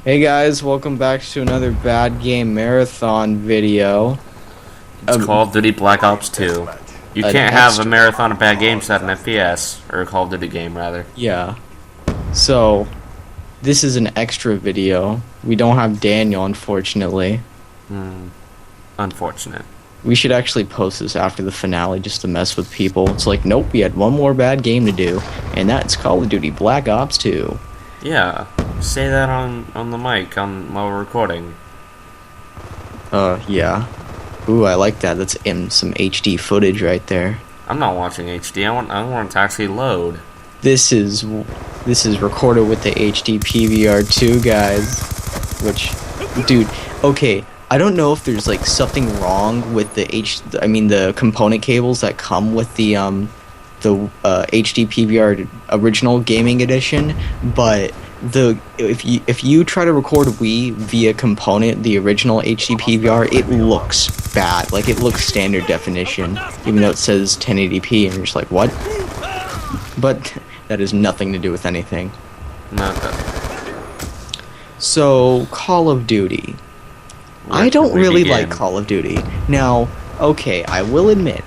Hey guys, welcome back to another bad game marathon video. It's Call of Duty Black Ops 2. You An can't have a extra, marathon of bad games without an FPS, or a Call of Duty game, rather. yeah. So, this is an extra video. We don't have Daniel, unfortunately. Unfortunate. We should actually post this after the finale just to mess with people. It's like, nope, we had one more bad game to do, and that's Call of Duty Black Ops 2. Yeah, say that on the mic while we're recording. Yeah. Ooh, I like that. That's in some HD footage right there. I'm not watching HD. I want it to actually load. This is recorded with the HD PVR2, guys. Which, dude, okay, I don't know if there's like something wrong with the component cables that come with the HD PVR original gaming edition, but if you try to record Wii via component, the original HD PVR, it looks bad. Like, it looks standard definition, even though it says 1080p, and you're just like, what? But that has nothing to do with anything. Not that. So, Call of Duty. I don't really like Call of Duty. Now, okay, I will admit,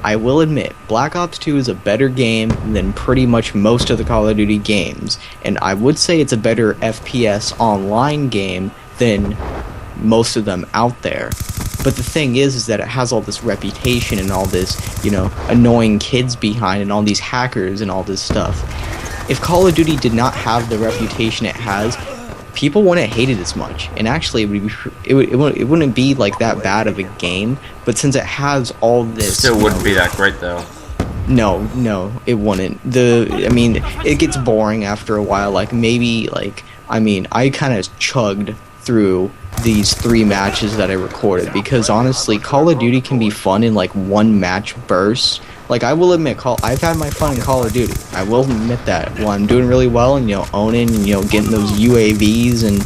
Black Ops 2 is a better game than pretty much most of the Call of Duty games, and I would say it's a better FPS online game than most of them out there. But the thing is that it has all this reputation and all this, annoying kids behind and all these hackers and all this stuff. If Call of Duty did not have the reputation it has, people wouldn't hate it as much, and actually it wouldn't be like that bad of a game. But since it has all this, Still wouldn't be that great though. No, it wouldn't. It gets boring after a while. I kind of chugged through these 3 matches that I recorded, because honestly, Call of Duty can be fun in like one match bursts. Like, I will admit, I've had my fun in Call of Duty. I will admit that. Well, I'm doing really well, and owning, and getting those UAVs and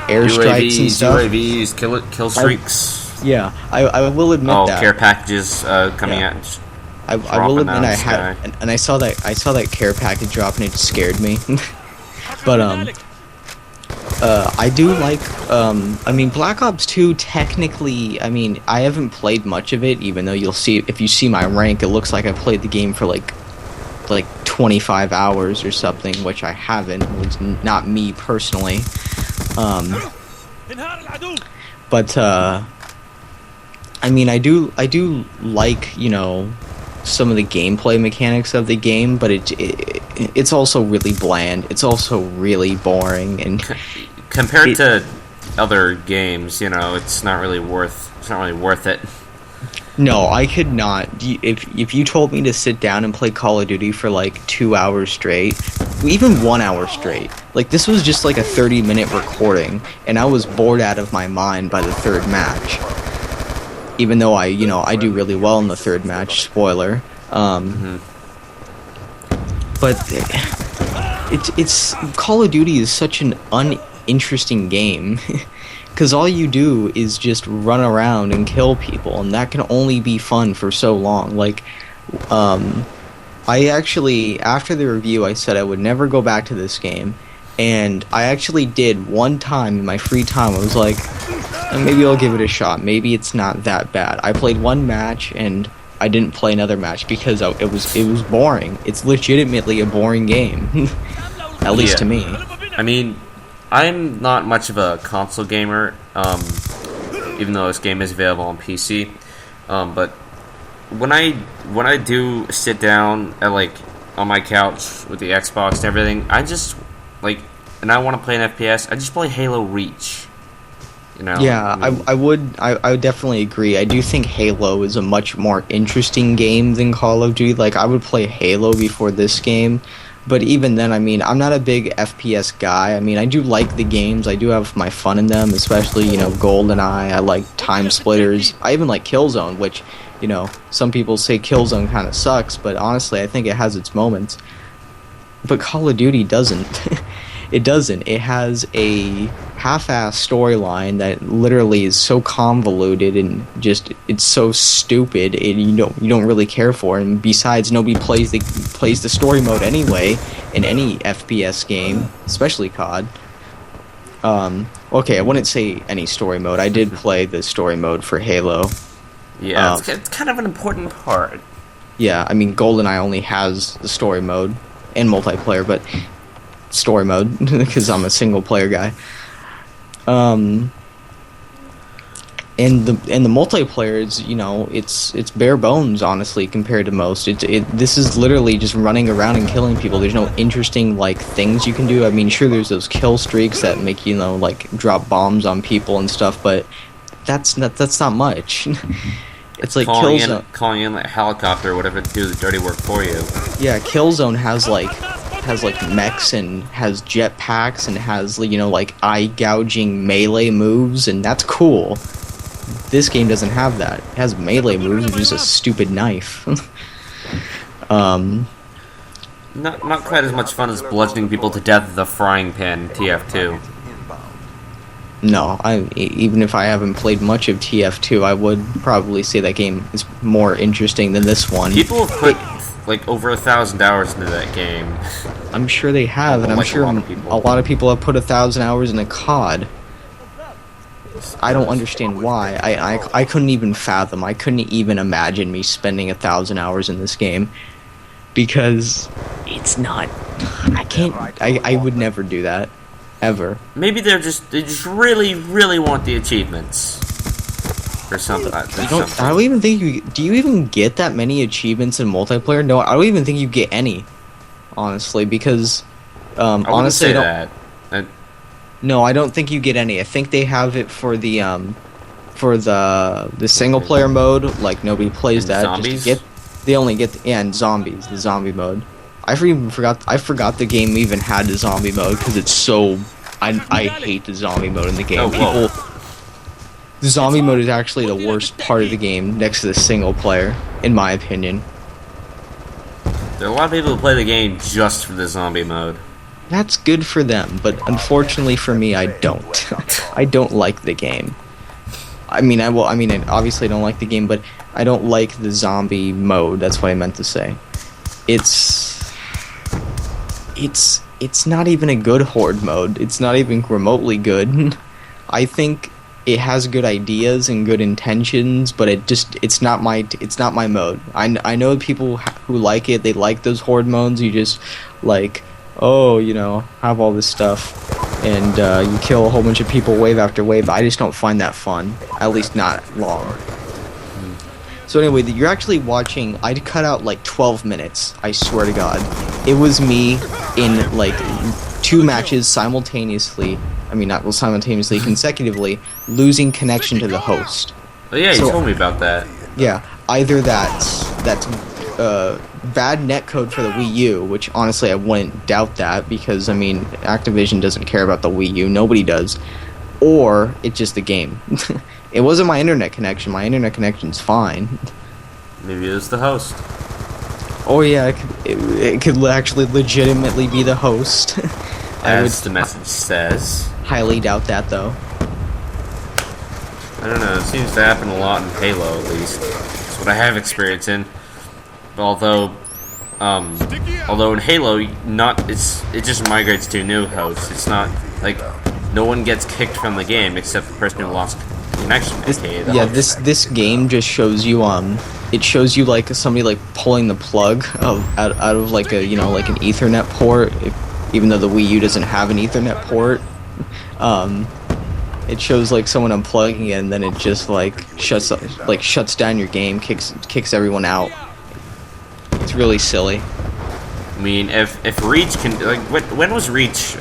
airstrikes and stuff. UAVs, kill streaks. I will admit that. Care packages coming out. I will admit I had, and I saw that care package drop, and it scared me. But I do like, Black Ops 2, technically, I haven't played much of it, even though if you see my rank, it looks like I played the game for like 25 hours or something, which I haven't. It's not me personally. But, I do like, some of the gameplay mechanics of the game, but it's also really bland. It's also really boring, and compared to other games, it's not really worth it. No, I could not. If you told me to sit down and play Call of Duty for like 2 hours straight, even 1 hour straight, like, this was just like a 30-minute recording, and I was bored out of my mind by the 3rd match. Even though I do really well in the 3rd match, spoiler. But it's Call of Duty is such an uninteresting game, because all you do is just run around and kill people, and that can only be fun for so long. Like, I actually, after the review, I said I would never go back to this game, and I actually did one time in my free time. I was like, maybe I'll give it a shot. Maybe it's not that bad. I played 1 match, and I didn't play another match because it was boring. It's legitimately a boring game, at least to me. I'm not much of a console gamer, even though this game is available on PC. But when I do sit down on my couch with the Xbox and everything, I just and I want to play an FPS, I just play Halo Reach. Yeah, I would definitely agree. I do think Halo is a much more interesting game than Call of Duty. Like, I would play Halo before this game, but even then, I'm not a big FPS guy. I do like the games. I do have my fun in them, especially, GoldenEye. I like Time Splitters. I even like Killzone, which, some people say Killzone kind of sucks, but honestly, I think it has its moments. But Call of Duty doesn't. It doesn't. It has a half-assed storyline that literally is so convoluted and just, it's so stupid, and you don't really care for it. And besides, nobody plays the story mode anyway in any FPS game, especially COD. Okay, I wouldn't say any story mode. I did play the story mode for Halo. Yeah, it's kind of an important part. Yeah, I mean, GoldenEye only has the story mode and multiplayer, but story mode because I'm a single player guy. And the multiplayer is, you know, it's bare bones, honestly, compared to most. This is literally just running around and killing people. There's no interesting like things you can do. I mean, sure, there's those kill streaks that make you know like drop bombs on people and stuff, but that's not much. It's like calling in like a helicopter or whatever to do the dirty work for you. Yeah, Killzone has like mechs and has jetpacks and has, you know, like eye gouging melee moves, and that's cool. This game doesn't have that. It has melee moves, which is a stupid knife. Not quite as much fun as bludgeoning people to death with a frying pan in TF2. No, even if I haven't played much of TF2, I would probably say that game is more interesting than this one. People have put like over 1,000 hours into that game. I'm sure they have, and I'm sure a lot of people have put 1,000 hours into COD. I don't understand why. I couldn't even fathom. I couldn't even imagine me spending 1,000 hours in this game, because it's not. I can't. I would never do that, ever. Maybe they just really want the achievements or something. I don't even think you. Do you even get that many achievements in multiplayer? No, I don't even think you get any. Honestly, because honestly, say that. No, I don't think you get any. I think they have it for the single player mode. Like nobody plays that. Zombies? They only get and zombies. The zombie mode. I forgot the game even had the zombie mode because it's so. I hate the zombie mode in the game. The zombie mode is actually the worst part of the game next to the single player, in my opinion. There are a lot of people who play the game just for the zombie mode. That's good for them, but unfortunately for me, I don't. I don't like the game. I mean, obviously I don't like the game, but I don't like the zombie mode. That's what I meant to say. It's not even a good horde mode. It's not even remotely good. I think it has good ideas and good intentions, but it's not my mode. I know people who like it. They like those horde modes. You just like, oh, you know, have all this stuff, and you kill a whole bunch of people wave after wave. I just don't find that fun. At least not long. So anyway, you're actually watching. I cut out like 12 minutes. I swear to God, it was me in like 2 matches simultaneously. I mean, not simultaneously, consecutively, losing connection to the host. Oh yeah, you told me about that. Yeah, either that's bad netcode for the Wii U, which honestly I wouldn't doubt that, because I mean Activision doesn't care about the Wii U, nobody does, or it's just the game. It wasn't my internet connection. My internet connection's fine. Maybe it was the host. Oh yeah, it could actually legitimately be the host. As the message says. Highly doubt that though. I don't know, it seems to happen a lot in Halo, at least. That's what I have experience in. Although in Halo, it just migrates to a new host. It's not like no one gets kicked from the game except the person who lost connection. This game just shows you it shows you like somebody like pulling the plug out of like a, you know, like an Ethernet port, even though the Wii U doesn't have an Ethernet port. It shows like someone unplugging it, and then it just like shuts down your game, kicks everyone out. It's really silly. I mean, if Reach can, like, when was Reach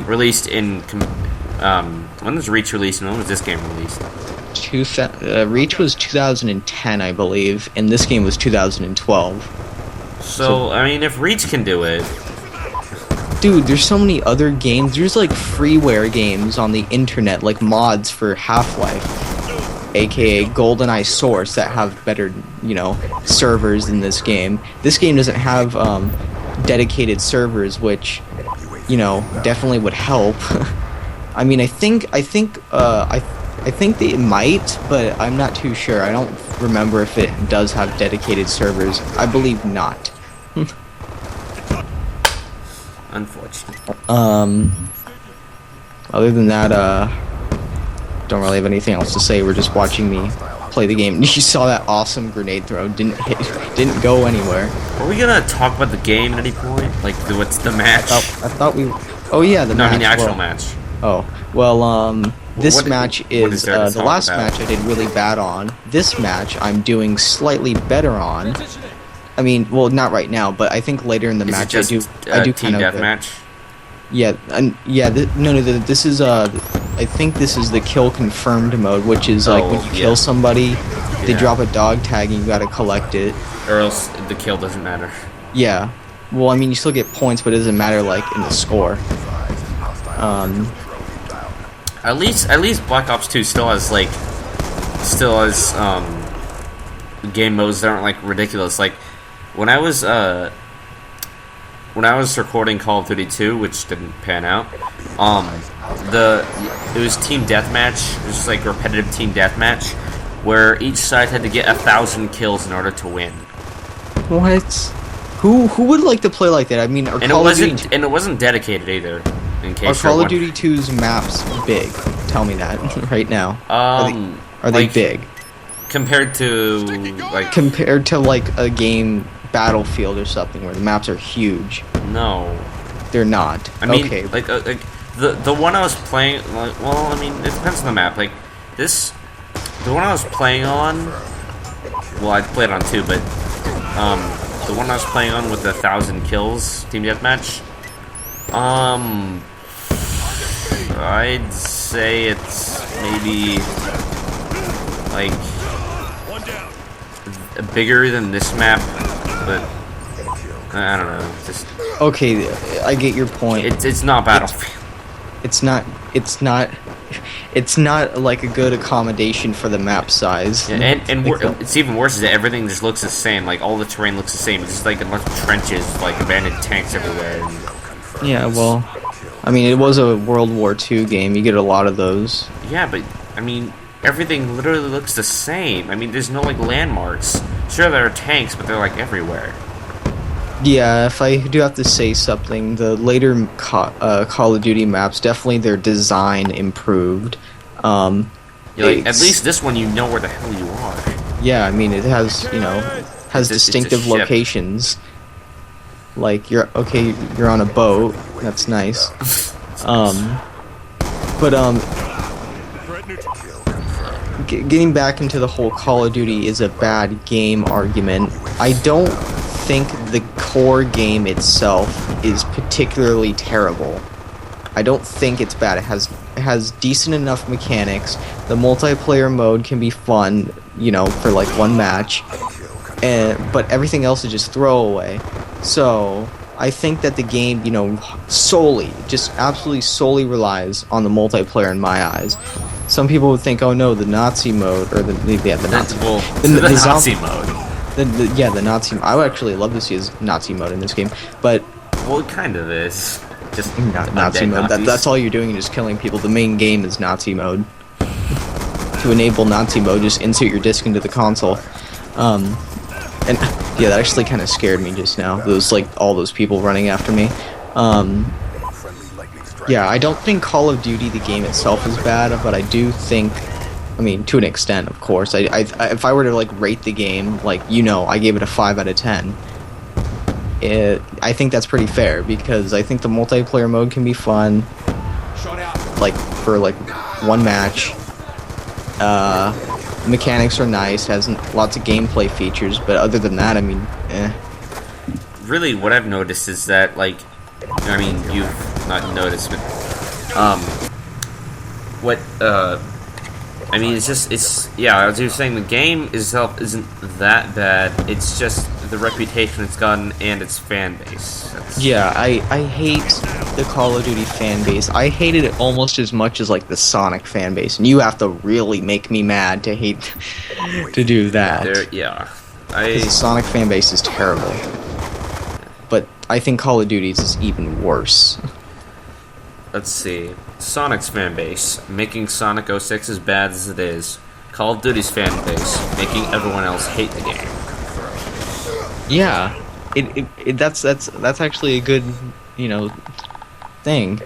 released in? When was Reach released, and when was this game released? Reach was 2010, I believe, and this game was 2012. So I mean, if Reach can do it. Dude, there's so many other games. There's like freeware games on the internet, like mods for Half-Life, aka GoldenEye Source, that have better, you know, servers than this game. This game doesn't have dedicated servers, which, you know, definitely would help. I mean, I think they might, but I'm not too sure. I don't remember if it does have dedicated servers. I believe not. Unfortunate. Other than that, don't really have anything else to say. We're just watching me play the game. You saw that awesome grenade throw. Didn't go anywhere. Are we gonna talk about the game at any point? Like, what's the match? I thought we... Oh yeah, the match. I mean the actual match. Oh, well, this match is there to the talk last about? match I did really bad on. This match I'm doing slightly better on. I mean, well, not right now, but I think later in the match I do team kind of deathmatch. Yeah, and yeah, this is I think this is the kill confirmed mode, which is like when you kill somebody, they drop a dog tag and you gotta collect it. Or else the kill doesn't matter. Yeah. Well, I mean, you still get points, but it doesn't matter like in the score. At least Black Ops 2 still has game modes that aren't like ridiculous. Like when I was recording Call of Duty 2, which didn't pan out, it was team deathmatch. It was just like repetitive team deathmatch, where each side had to get 1,000 kills in order to win. What? Who would like to play like that? I mean, And it wasn't dedicated either. In case are Call of Duty 2's maps big? Tell me that right now. Are they big? Compared to like a game Battlefield or something where the maps are huge? No, they're not. I mean, okay. like the one I was playing. Like, well, I mean, it depends on the map. Like the one I was playing on. Well, I played on 2, but the one I was playing on with the 1,000 kills team deathmatch. I'd say it's maybe like bigger than this map, but I don't know. Just okay, I get your point. It's not Battlefield. It's not like a good accommodation for the map size. Yeah, and it's even worse is that everything just looks the same. Like all the terrain looks the same. It's just like a bunch of trenches, like abandoned tanks everywhere. Yeah, well, I mean, it was a World War II game. You get a lot of those. Yeah, but I mean, everything literally looks the same. I mean, there's no like landmarks. Sure, there are tanks, but they're like everywhere. Yeah, if I do have to say something, the later Call of Duty maps, definitely their design improved. At least this one, you know where the hell you are. Yeah, I mean, it has, distinctive locations. Like, you're on a boat. That's nice. Getting back into the whole Call of Duty is a bad game argument, I don't think the core game itself is particularly terrible. I don't think it's bad. It has decent enough mechanics. The multiplayer mode can be fun, for like one match, but everything else is just throwaway. So I think that the game, absolutely solely relies on the multiplayer in my eyes. Some people would think, oh no, the Nazi mode, or the Nazi mode. The Nazi. I would actually love to see his Nazi mode in this game, but it kind of is. Just Nazi mode. That's all you're doing, is just killing people. The main game is Nazi mode. To enable Nazi mode, just insert your disc into the console. And yeah, that actually kind of scared me just now. All those people running after me. Yeah, I don't think Call of Duty, the game itself, is bad, but I do think, I mean, to an extent, of course. If I were to rate the game, I gave it a 5 out of 10. I think that's pretty fair, because I think the multiplayer mode can be fun, for one match. Mechanics are nice, has lots of gameplay features, but other than that, I mean, eh. Really, what I've noticed is that, you've not noticed, but, as you were saying, the game itself isn't that bad, it's just the reputation it's gotten and its fan base. Yeah, I hate the Call of Duty fan base. I hated it almost as much as, the Sonic fan base, and you have to really make me mad to hate to do that. Because the Sonic fan base is terrible. But I think Call of Duty's is even worse. Let's see. Sonic's fan base, making Sonic 06 as bad as it is. Call of Duty's fan base, making everyone else hate the game. Yeah, that's actually a good, thing.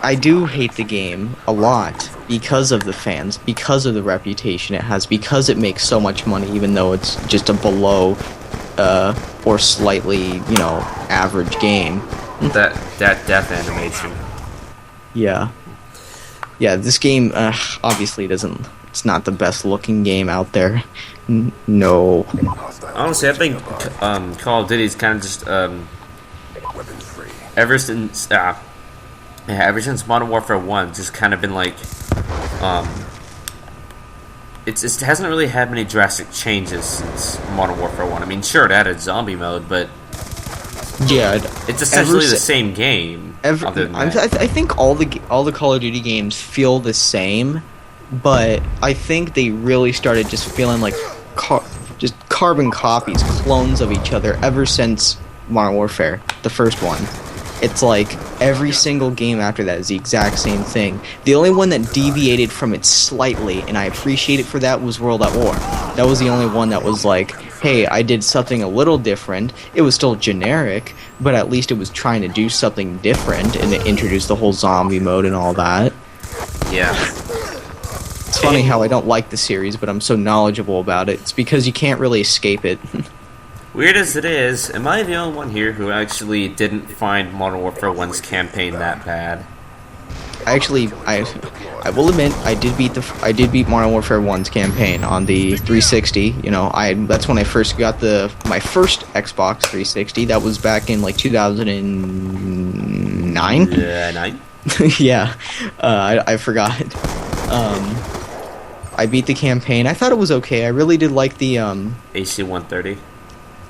I do hate the game a lot because of the fans, because of the reputation it has, because it makes so much money, even though it's just a below or slightly, average game. That death animation. Yeah. Yeah, this game obviously doesn't. It's not the best looking game out there. No. Honestly, I think Call of Duty's kind of just ever since Modern Warfare 1, just kind of been like it hasn't really had many drastic changes since Modern Warfare 1. I mean, sure, it added zombie mode, but yeah, it's essentially the same game. I think all the Call of Duty games feel the same, but I think they really started just feeling like just carbon copies, clones of each other ever since Modern Warfare, the first one. It's like every single game after that is the exact same thing. The only one that deviated from it slightly, and I appreciate it for that, was World at War. That was the only one that was like, hey, I did something a little different. It was still generic, but at least it was trying to do something different, and it introduced the whole zombie mode and all that. Yeah. It's funny how I don't like the series, but I'm so knowledgeable about it. It's because you can't really escape it. Weird as it is, am I the only one here who actually didn't find Modern Warfare 1's campaign that bad? I will admit I did beat Modern Warfare 1's campaign on the 360. That's when I first got my first Xbox 360. That was back in like 2009. Yeah, 9. Yeah, I forgot. I beat the campaign. I thought it was okay. I really did like the AC-130.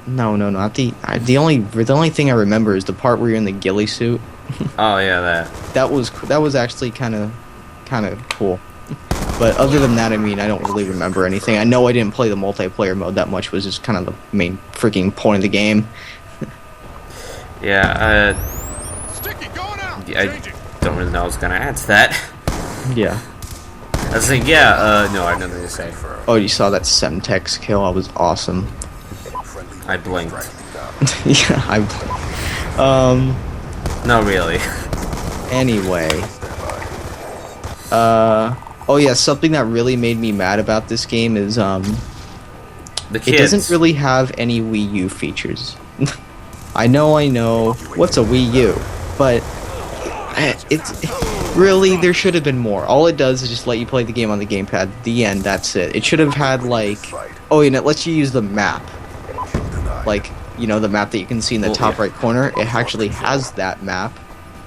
No, not the only thing I remember is the part where you're in the ghillie suit. Oh yeah, that was actually kind of cool. But other than that, I mean, I don't really remember anything. I know I didn't play the multiplayer mode that much, was just kind of the main freaking point of the game. Yeah, I don't really know what I was gonna add to that. Yeah. I was like, no, I had nothing to say. Oh, you saw that Semtex kill? That was awesome. I blinked. Yeah, No, really. Anyway. Oh yeah, something that really made me mad about this game is, the kids. It doesn't really have any Wii U features. I know, what's a Wii U? But, it's really, there should have been more. All it does is just let you play the game on the gamepad. The end, that's it. It should have had, like, oh, and it lets you use the map. Like, the map that you can see in the top right corner, it actually has that map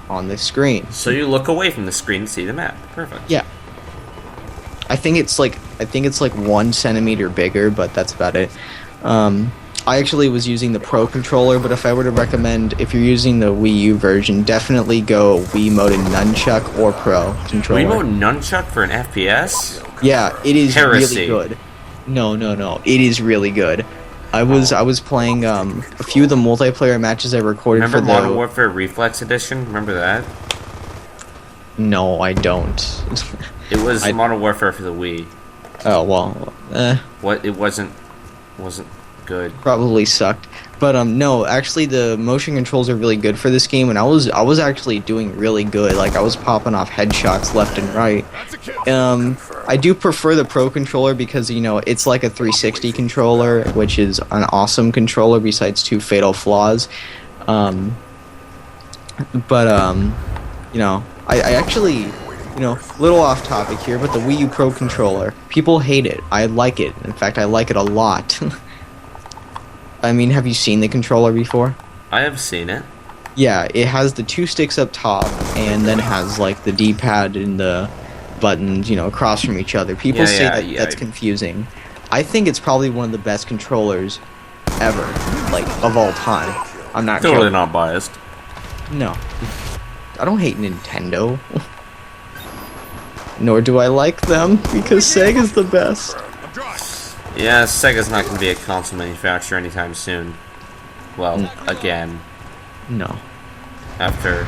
on the screen. So you look away from the screen to see the map. Perfect. Yeah. I think it's like 1 centimeter bigger, but that's about it. I actually was using the Pro controller, but if I were to recommend, if you're using the Wii U version, definitely go Wiimote and Nunchuck or Pro controller. Wiimote and Nunchuck for an FPS? Yeah, it is Heresy. really good. No, it is really good. I was playing a few of the multiplayer matches I recorded. Remember for Modern Warfare Reflex Edition? Remember that? No, I don't. It was Modern Warfare for the Wii. Oh well. What? It wasn't good. Probably sucked. But no, actually the motion controls are really good for this game, and I was actually doing really good. Like I was popping off headshots left and right. I do prefer the Pro controller because it's like a 360 controller, which is an awesome controller besides 2 fatal flaws. I actually, little off topic here, but the Wii U Pro controller, people hate it. I like it. In fact, I like it a lot. I mean, have you seen the controller before? I have seen it. Yeah, it has the 2 sticks up top, and then it has like the D-pad and the buttons, across from each other. People say that's confusing. I think it's probably one of the best controllers ever, like of all time. I'm not totally not biased. No, I don't hate Nintendo. Nor do I like them because Sega's the best. Yeah, Sega's not going to be a console manufacturer anytime soon. Well, again. No. After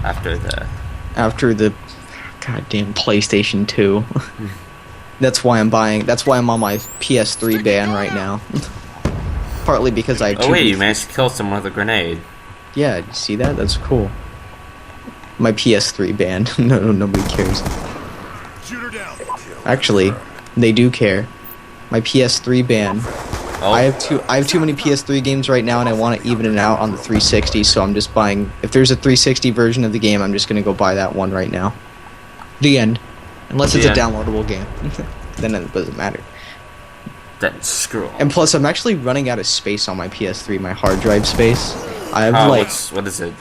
the goddamn PlayStation 2. That's why I'm on my PS3 ban right now. Partly because I have you managed to kill someone with a grenade. Yeah, you see that? That's cool. My PS3 banned. No, nobody cares. Shoot her down. Actually, they do care. My PS3 ban. Oh, I have too many PS3 games right now, and I want to even it out on the 360. So I'm just buying. If there's a 360 version of the game, I'm just gonna go buy that one right now. The end. Unless it's a downloadable game, then it doesn't matter. then screw 'em. And plus, I'm actually running out of space on my PS3. My hard drive space. I have what is it?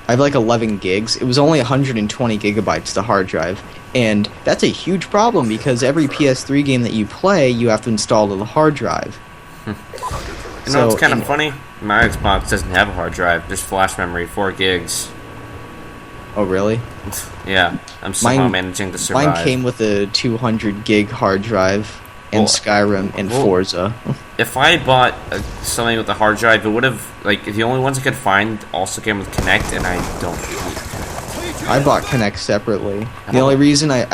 I have like 11 gigs. It was only 120 gigabytes, the hard drive. And that's a huge problem because every PS3 game that you play, you have to install to the hard drive. You know, it's kind of funny. My Xbox doesn't have a hard drive. There's flash memory, 4 gigs. Oh, really? Yeah, I'm somehow managing to survive. Mine came with a 200 gig hard drive and Skyrim and Forza. If I bought something with a hard drive, it would have, like, the only ones I could find also came with Kinect, and I don't need Kinect. I bought Kinect separately. The only reason I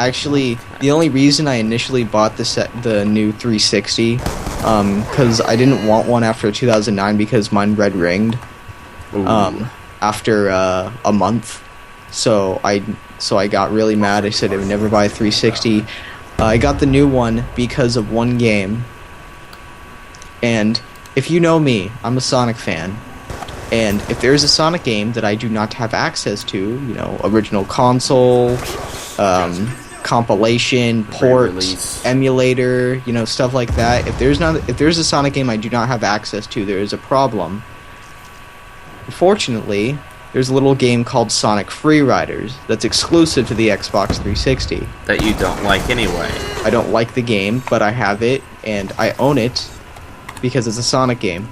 initially bought the new 360, because I didn't want one after 2009 because mine red ringed, after a month. So I got really mad. I said I would never buy a 360. I got the new one because of one game. And if you know me, I'm a Sonic fan. And if there's a Sonic game that I do not have access to, you know, original console, compilation, ports, emulator, you know, stuff like that. If there's a Sonic game I do not have access to, there is a problem. Unfortunately, there's a little game called Sonic Freeriders that's exclusive to the Xbox 360. That you don't like anyway. I don't like the game, but I have it, and I own it because it's a Sonic game.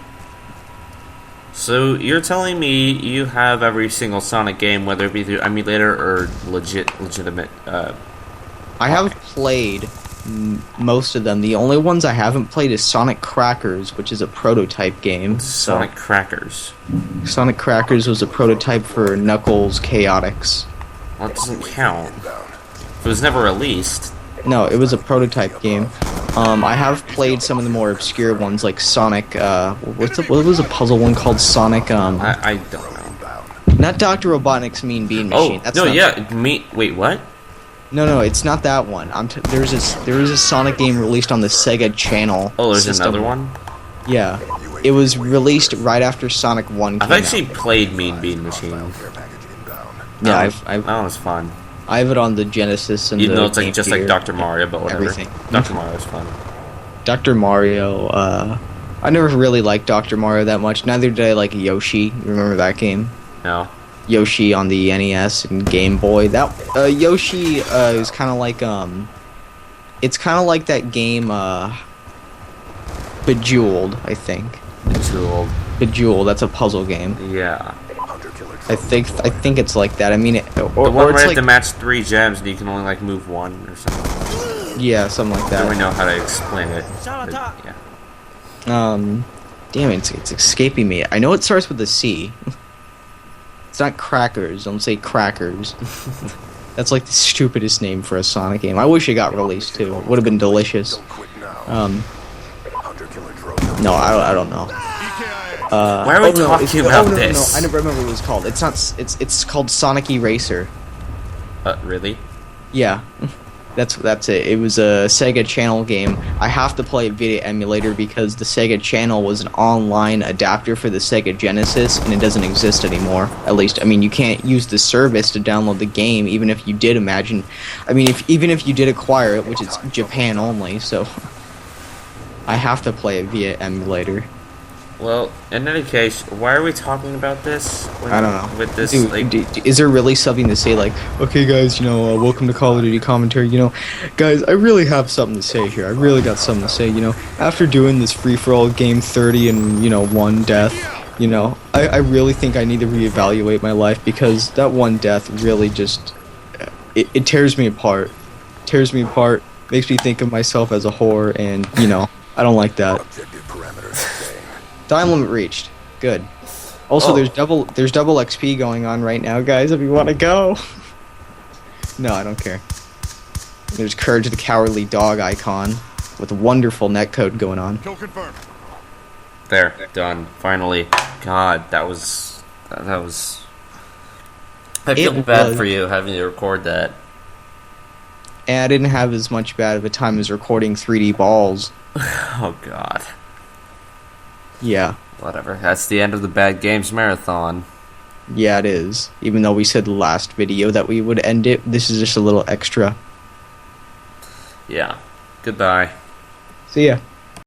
So you're telling me you have every single Sonic game, whether it be through emulator or legitimate? I have played most of them. The only ones I haven't played is Sonic Crackers, which is a prototype game. Sonic Crackers. Sonic Crackers was a prototype for Knuckles Chaotix. Well, it doesn't count. It was never released. No, it was a prototype game. I have played some of the more obscure ones, like Sonic. What was a puzzle one called Sonic? I don't know. Not Dr. Robotnik's Mean Bean Machine. Oh, no, yeah, wait, what? No, it's not that one. There is a Sonic game released on the Sega Channel. Oh, there's system. another one? Yeah. It was released right after Sonic 1 came I've actually played Mean Bean Machine. Yeah, that one was fun. I have it on the Genesis and even the though it's like just like Dr. Mario, but whatever. Everything. Dr. Mario's fun. Dr. Mario, I never really liked Dr. Mario that much. Neither did I like Yoshi. You remember that game? No. Yoshi on the NES and Game Boy. That Yoshi is kind of like it's kind of like that game Bejeweled, I think. Bejeweled. That's a puzzle game. Yeah. I think it's like that. I mean, the one where you have to match 3 gems and you can only like move 1 or something. Yeah, something like that. I don't really know how to explain it. Yeah. Damn it, it's escaping me. I know it starts with a C. It's not Crackers. Don't say Crackers. That's like the stupidest name for a Sonic game. I wish it got released too. It would have been delicious. No, I don't know. Why are we talking about this? No, I never remember what it was called. It's not. It's called Sonic Eraser. Really? Yeah, that's it. It was a Sega Channel game. I have to play it via emulator because the Sega Channel was an online adapter for the Sega Genesis, and it doesn't exist anymore. At least, I mean, you can't use the service to download the game, even if you did. Even if you did acquire it, which is Japan only. So, I have to play it via emulator. Well, in any case, why are we talking about this? I don't know. With this, is there really something to say? Like, okay, guys, you know, welcome to Call of Duty commentary. You know, guys, I really have something to say here. I really got something to say. You know, after doing this free-for-all game 30 and 1 death, you know, I really think I need to reevaluate my life because that 1 death really just it tears me apart. Makes me think of myself as a whore, and I don't like that. Time limit reached. Good. Also, there's double XP going on right now, guys. If you want to go. No, I don't care. There's Courage the Cowardly Dog icon with a wonderful netcode going on. Kill confirmed. There, done. Finally. God, that was I feel It bad was. for you having to record that. And I didn't have as much bad of a time as recording 3D balls. Oh god. Yeah. Whatever. That's the end of the Bad Games Marathon. Yeah, it is. Even though we said the last video that we would end it, this is just a little extra. Yeah. Goodbye. See ya.